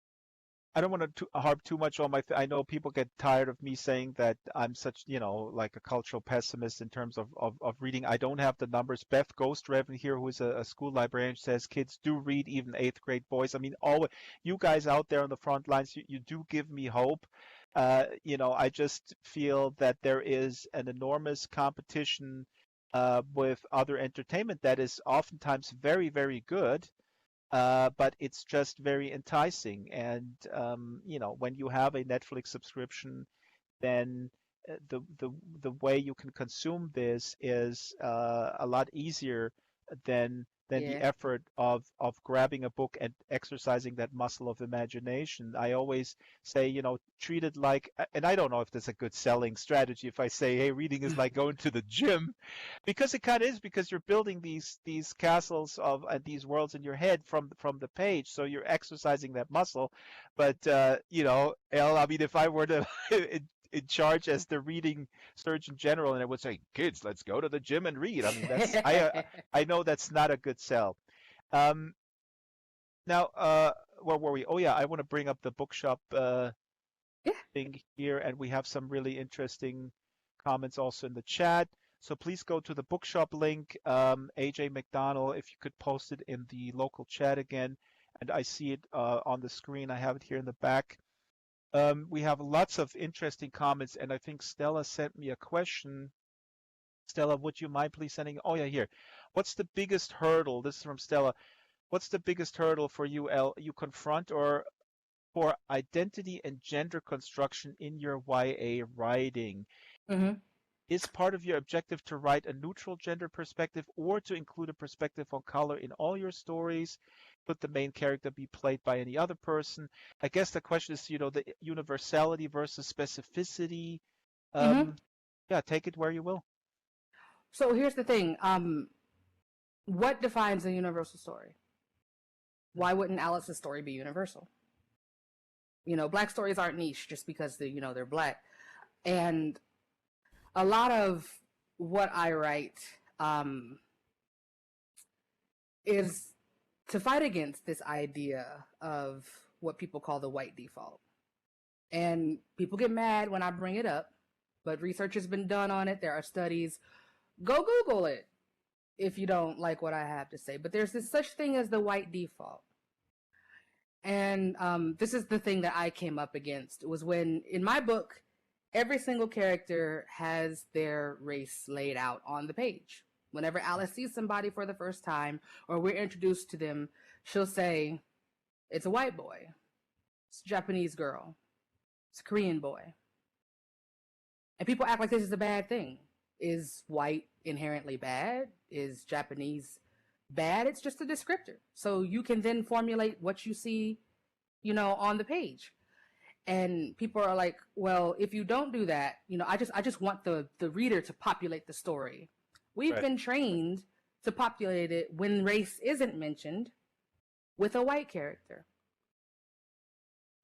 I don't want to harp too much on I know people get tired of me saying that I'm such, like a cultural pessimist in terms of reading. I don't have the numbers. Beth Ghost-Revan here, who is a school librarian, says kids do read, even eighth grade boys. I mean, all you guys out there on the front lines, you do give me hope. I just feel that there is an enormous competition with other entertainment that is oftentimes very, very good. But it's just very enticing. And when you have a Netflix subscription, then the way you can consume this is a lot easier than the Yeah. effort of grabbing a book and exercising that muscle of imagination. I always say, treat it like, and I don't know if that's a good selling strategy if I say, hey, reading is like going to the gym, because it kind of is, because you're building these castles of these worlds in your head from the page, so you're exercising that muscle. But Elle, I mean, if I were to in charge as the reading surgeon general, and I would say, kids, let's go to the gym and read. I mean, I know that's not a good sell. Um, Now, where were we? Oh yeah, I want to bring up the bookshop Yeah. thing here, and we have some really interesting comments also in the chat. So please go to the bookshop link. AJ McDonald, if you could post it in the local chat again, and I see it on the screen. I have it here in the back. We have lots of interesting comments, and I think Stella sent me a question. Stella, would you mind please sending? Oh yeah, here. What's the biggest hurdle? This is from Stella. What's the biggest hurdle for you, you confront, or for identity and gender construction in your YA writing? Mm-hmm. Is part of your objective to write a neutral gender perspective, or to include a perspective on color in all your stories? Could the main character be played by any other person? I guess the question is, the universality versus specificity. Mm-hmm. Yeah, take it where you will. So here's the thing. What defines a universal story? Why wouldn't Alice's story be universal? Black stories aren't niche just because they're black. And a lot of what I write is to fight against this idea of what people call the white default. And people get mad when I bring it up, but research has been done on it. There are studies. Go Google it if you don't like what I have to say. But there's this such thing as the white default. And this is the thing that I came up against. It was when, in my book, every single character has their race laid out on the page. Whenever Alice sees somebody for the first time, or we're introduced to them, she'll say, it's a white boy, it's a Japanese girl, it's a Korean boy. And people act like this is a bad thing. Is white inherently bad? Is Japanese bad? It's just a descriptor. So you can then formulate what you see, on the page. And people are like, well, if you don't do that, I just want the reader to populate the story. We've Right. been trained to populate it when race isn't mentioned with a white character.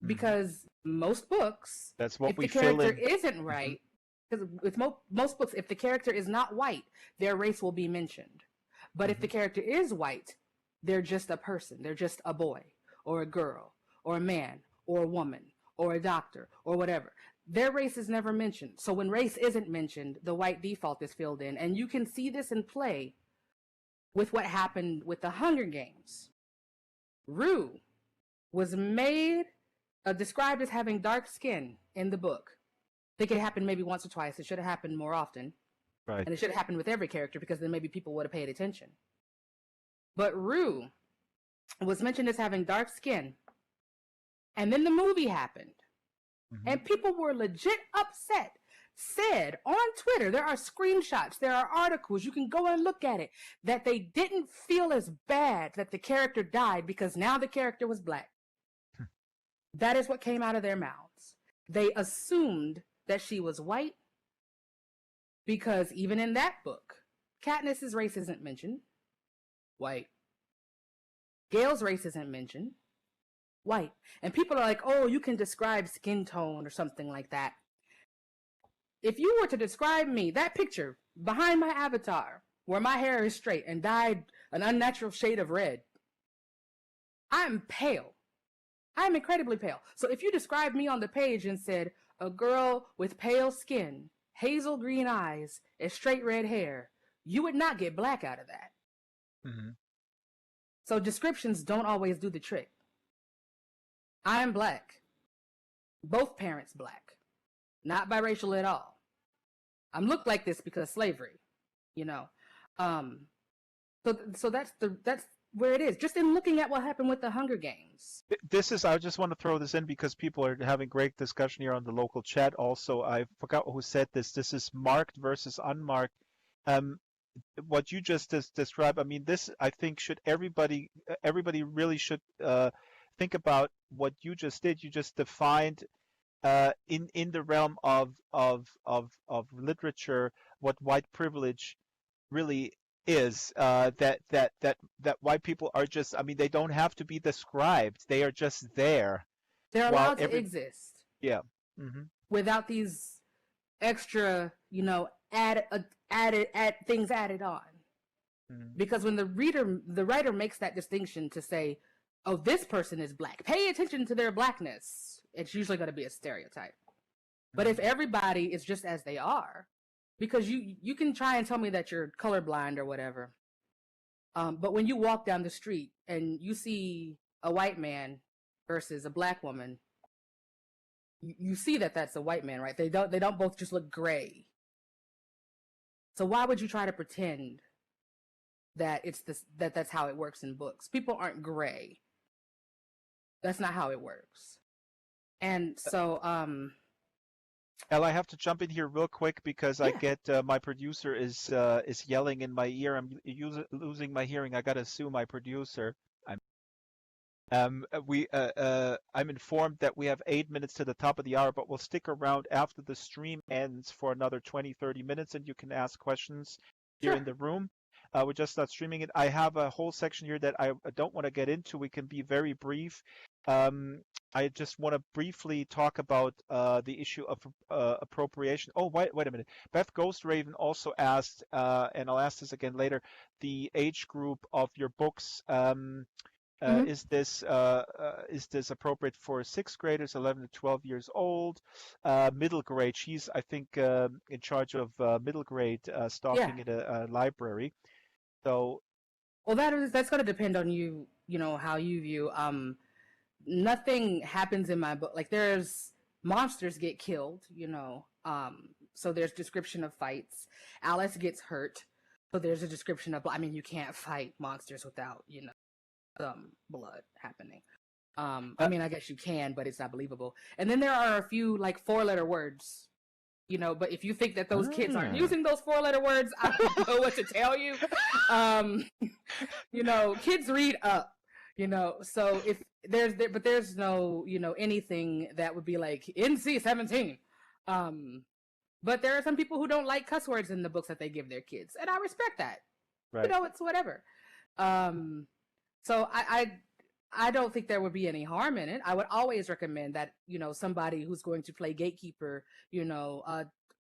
Because most books, That's what if we the fill character in. isn't right, because with most books, if the character is not white, their race will be mentioned. But if the character is white, they're just a person. They're just a boy or a girl or a man or a woman or a doctor or whatever. Their race is never mentioned. So when race isn't mentioned, the white default is filled in. And you can see this in play with what happened with the Hunger Games. Rue was described as having dark skin in the book. I think it happened maybe once or twice. It should have happened more often. Right. And it should have happened with every character, because then maybe people would have paid attention. But Rue was mentioned as having dark skin. And then the movie happened. And people were legit upset. Said on Twitter, there are screenshots, there are articles, you can go and look at it, that they didn't feel as bad that the character died because now the character was black. That is what came out of their mouths. they assumed that she was white because even in that book, Katniss's race isn't mentioned, white. Gale's race isn't mentioned, white. And people are like, oh, you can describe skin tone or something like that. If you were to describe me, that picture behind my avatar, where my hair is straight and dyed an unnatural shade of red, I'm pale. I'm incredibly pale. So if you described me on the page and said, a girl with pale skin, hazel green eyes, and straight red hair, you would not get black out of that. Mm-hmm. So descriptions don't always do the trick. I am black. Both parents black. Not biracial at all. I'm looked like this because of slavery, you know. So that's where it is. Just in looking at what happened with the Hunger Games. I just want to throw this in because people are having great discussion here on the local chat. Also, I forgot who said this. This is marked versus unmarked. What you just described, I mean, this I think should everybody really should think about what you just did. You just defined in the realm of literature what white privilege really is. That white people are just, I mean, they don't have to be described. They are just there. They're While allowed to exist. Yeah. Mm-hmm. Without these extra, add things added on. Mm-hmm. Because when the writer makes that distinction to say, oh, this person is black, pay attention to their blackness, it's usually going to be a stereotype. Mm-hmm. But if everybody is just as they are, because you can try and tell me that you're colorblind or whatever, but when you walk down the street and you see a white man versus a black woman, you see that that's a white man, right? They don't both just look gray. So why would you try to pretend that that's how it works in books? People aren't gray. That's not how it works. And so Elle, I have to jump in here real quick because I get my producer is yelling in my ear. I'm losing my hearing. I gotta sue my producer. I'm informed that we have 8 minutes to the top of the hour, but we'll stick around after the stream ends for another 20-30 minutes, and you can ask questions here in the room. We're just not streaming it. I have a whole section here that I don't want to get into. We can be very brief. I just want to briefly talk about the issue of appropriation. Oh, wait a minute. Beth Ghostraven also asked, and I'll ask this again later, the age group of your books. Is this appropriate for 6th graders, 11 to 12 years old, middle grade? She's, I think, in charge of middle grade stalking at a library. So, well, that's going to depend on you. You know how you view. Nothing happens in my book. Like there's monsters get killed. So there's description of fights. Alice gets hurt. So there's a description of. I mean, you can't fight monsters without blood happening. I mean, I guess you can, but it's not believable. And then there are a few like 4-letter words, but if you think that those kids aren't using those 4-letter words, I don't know what to tell you. Kids read up, so if there's no, anything that would be like NC-17. But there are some people who don't like cuss words in the books that they give their kids. And I respect that. Right. It's whatever. So I don't think there would be any harm in it. I would always recommend that, somebody who's going to play gatekeeper,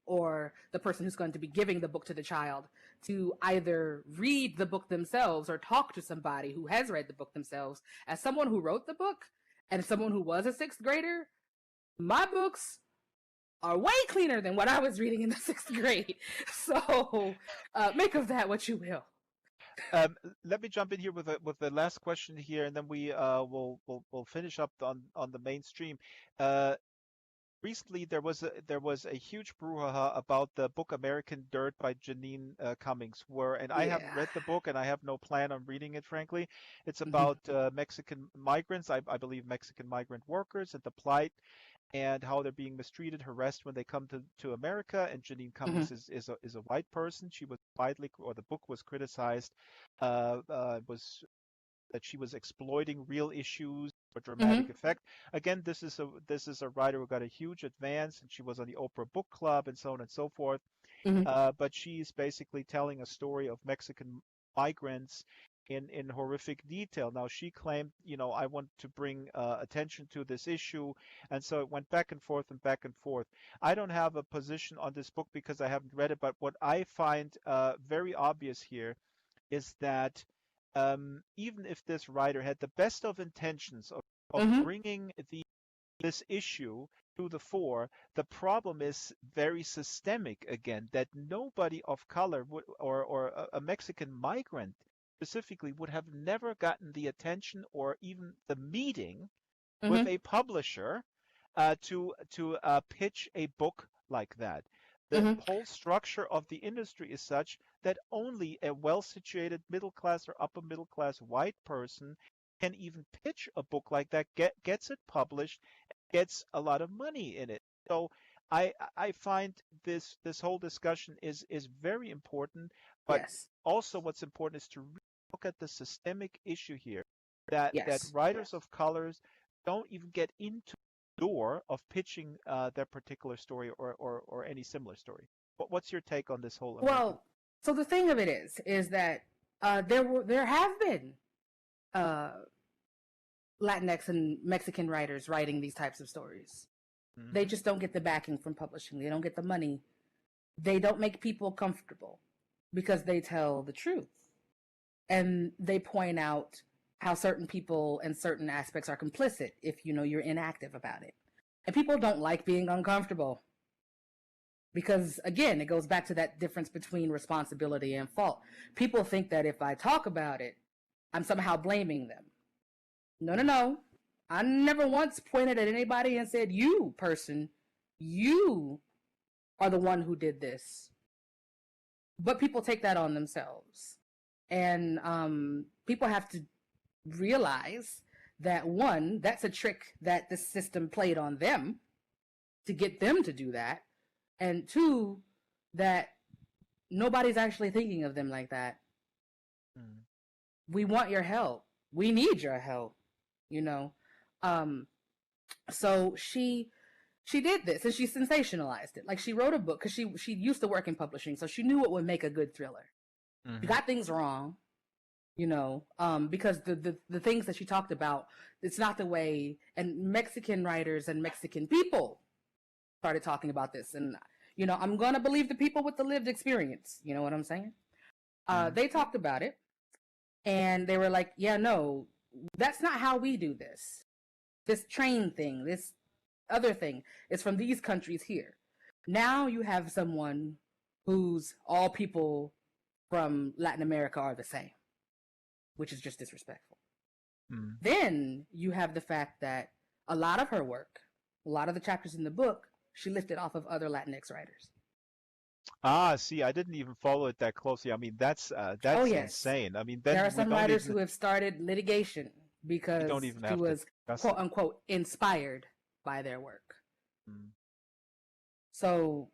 or the person who's going to be giving the book to the child to either read the book themselves or talk to somebody who has read the book themselves. As someone who wrote the book and someone who was a 6th grader, my books are way cleaner than what I was reading in the 6th grade. So make of that what you will. Let me jump in here with the last question here, and then we will finish up on the mainstream. Recently, there was a huge brouhaha about the book American Dirt by Janine Cummings, I haven't read the book and I have no plan on reading it. Frankly, it's about Mexican migrants, I believe Mexican migrant workers, and the plight and how they're being mistreated, harassed when they come to America. And Janine Cummings is a white person. She was the book was criticized, was that she was exploiting real issues for dramatic Mm-hmm. effect. Again, this is a writer who got a huge advance, and she was on the Oprah Book Club and so on and so forth. Mm-hmm. But she's basically telling a story of Mexican migrants in horrific detail. Now, she claimed, I want to bring attention to this issue, and so it went back and forth and back and forth. I don't have a position on this book because I haven't read it, but what I find very obvious here is that even if this writer had the best of intentions of Mm-hmm. bringing this issue to the fore, the problem is very systemic again, that nobody of color would, or a Mexican migrant specifically would have never gotten the attention or even the meeting with Mm-hmm. a publisher to pitch a book like that. The Mm-hmm. whole structure of the industry is such that only a well-situated middle class or upper middle class white person can even pitch a book like that, gets it published, gets a lot of money in it. So I find this whole discussion is very important, but Yes. also what's important is to really look at the systemic issue here, that Yes. writers of colors don't even get into the door of pitching their particular story or any similar story. What's your take on this whole American? Well, so the thing of it is that there have been uh, Latinx and Mexican writers writing these types of stories. They Hmm. just don't get the backing from publishing. They don't get the money. They don't make people comfortable because they tell the truth. And they point out how certain people and certain aspects are complicit if you're inactive about it. And people don't like being uncomfortable because, again, it goes back to that difference between responsibility and fault. People think that if I talk about it, I'm somehow blaming them. No, no, no. I never once pointed at anybody and said, you person, you are the one who did this. But people take that on themselves. And people have to realize that, one, that's a trick that the system played on them to get them to do that. And two, that nobody's actually thinking of them like that. Mm. We want your help. We need your help, you know. So she did this and she sensationalized it. Like, she wrote a book because she used to work in publishing, so she knew what would make a good thriller. Mm-hmm. She got things wrong, because the things that she talked about, it's not the way. And Mexican writers and Mexican people started talking about this, and I'm gonna believe the people with the lived experience. You know what I'm saying? Mm. They talked about it, and they were like, "Yeah, no, that's not how we do this. This train thing, this other thing, is from these countries here. Now you have someone who's all people from Latin America are the same, which is just disrespectful." Mm. Then you have the fact that a lot of her work, a lot of the chapters in the book, she lifted off of other Latinx writers. See, I didn't even follow it that closely. I mean, that's Oh, that's yes. insane. I mean, There then are some writers who have started litigation we don't because even she have to was, discuss quote it. unquote, inspired by their work. Mm. So,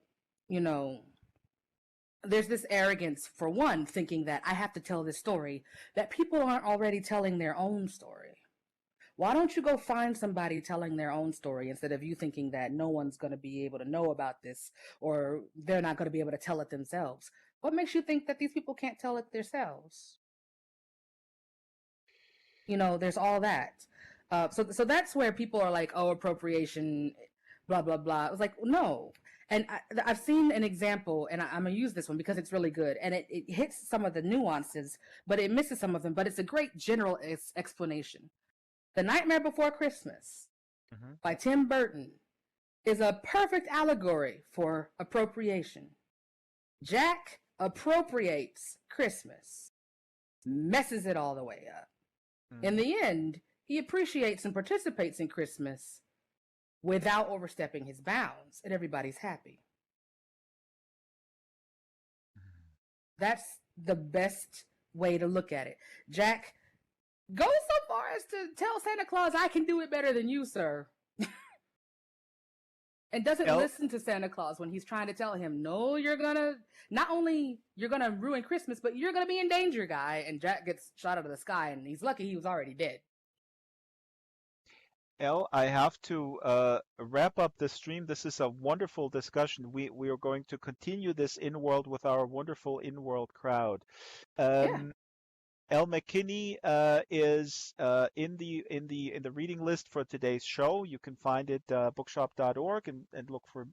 there's this arrogance, for one, thinking that I have to tell this story, that people aren't already telling their own story. Why don't you go find somebody telling their own story instead of you thinking that no one's going to be able to know about this or they're not going to be able to tell it themselves? What makes you think that these people can't tell it themselves? There's all that. So that's where people are like, oh, appropriation, blah, blah, blah. It was like, no. And I've seen an example, and I'm going to use this one because it's really good. And it hits some of the nuances, but it misses some of them. But it's a great general explanation. The Nightmare Before Christmas Mm-hmm. by Tim Burton is a perfect allegory for appropriation. Jack appropriates Christmas, messes it all the way up. Mm-hmm. In the end, he appreciates and participates in Christmas without overstepping his bounds, and everybody's happy. That's the best way to look at it. Jack goes so far as to tell Santa Claus, I can do it better than you, sir. And doesn't listen to Santa Claus when he's trying to tell him, no, not only you're gonna ruin Christmas, but you're gonna be in danger, guy. And Jack gets shot out of the sky, and he's lucky he was already dead. Elle, I have to wrap up the stream. This is a wonderful discussion. We are going to continue this in-world with our wonderful in-world crowd. Yeah. Um, L. McKinney is in the reading list for today's show. You can find it bookshop.org and look for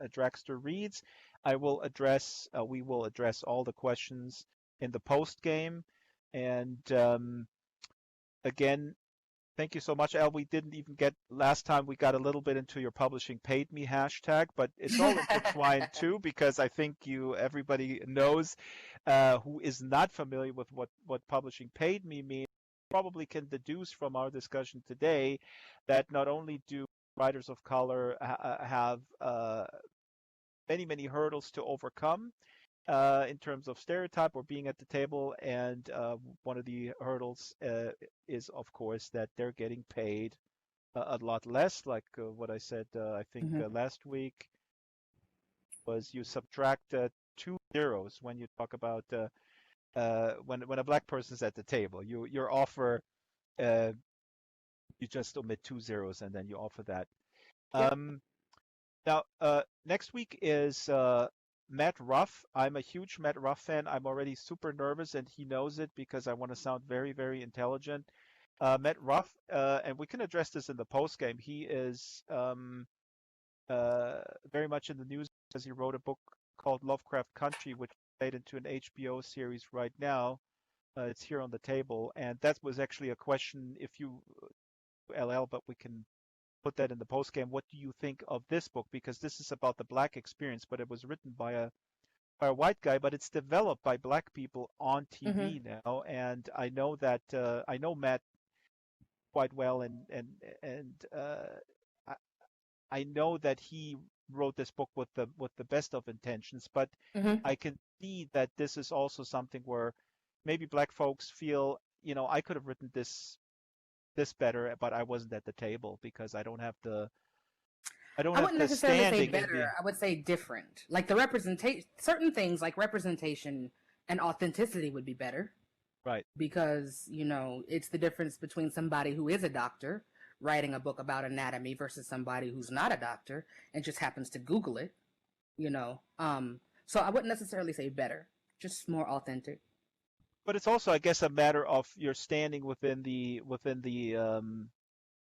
Draxtor Reads. We will address all the questions in the post game. And again, thank you so much, Al. We didn't even get last time. We got a little bit into your publishing paid me hashtag, but it's all intertwined too because I think everybody knows who is not familiar with what publishing paid me means. Probably can deduce from our discussion today that not only do writers of color have many hurdles to overcome in terms of stereotype or being at the table. And one of the hurdles is, of course, that they're getting paid a lot less. Like what I said, I think Hmm. last week was you subtract 2 zeros when you talk about when a black person's at the table. Your offer uh, you just omit 2 zeros and then you offer that. Yep. Um, Now, next week is Matt Ruff. I'm a huge Matt Ruff fan. I'm already super nervous, and he knows it because I want to sound very intelligent. Matt Ruff, and we can address this in the post game. He is very much in the news because he wrote a book called Lovecraft Country, which is made into an HBO series right now. It's here on the table, and that was actually a question if you LL, but we can put that in the post game. What do you think of this book? Because this is about the black experience, but it was written by a white guy, but it's developed by black people on Hmm. TV now. And I know that I know Matt quite well, and I, I know that he wrote this book with the best of intentions, but Hmm. I can see that this is also something where maybe black folks feel, I could have written this better, but I wasn't at the table because I don't I have wouldn't the necessarily say standing in better. the I would say different. Like the representation, certain things like representation and authenticity would be better right. because, it's the difference between somebody who is a doctor writing a book about anatomy versus somebody who's not a doctor and just happens to Google it, you know. So I wouldn't necessarily say better, just more authentic. But it's also, I guess, a matter of your standing within the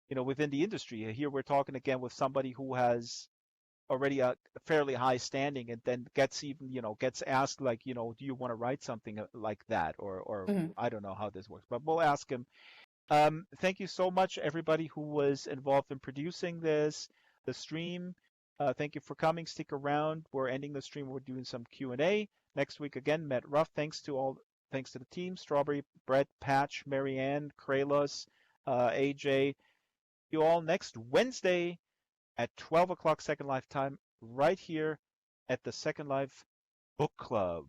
industry. Here we're talking again with somebody who has already a fairly high standing and then gets asked like, do you want to write something like that? Or Hmm. I don't know how this works, but we'll ask him. Thank you so much, everybody who was involved in producing the stream. Thank you for coming. Stick around. We're ending the stream. We're doing some Q&A. Next week again, Matt Ruff. Thanks to the team. Strawberry, Brett, Patch, Marianne, Kralos, AJ. You all next Wednesday at 12 o'clock Second Life time, right here at the Second Life Book Club.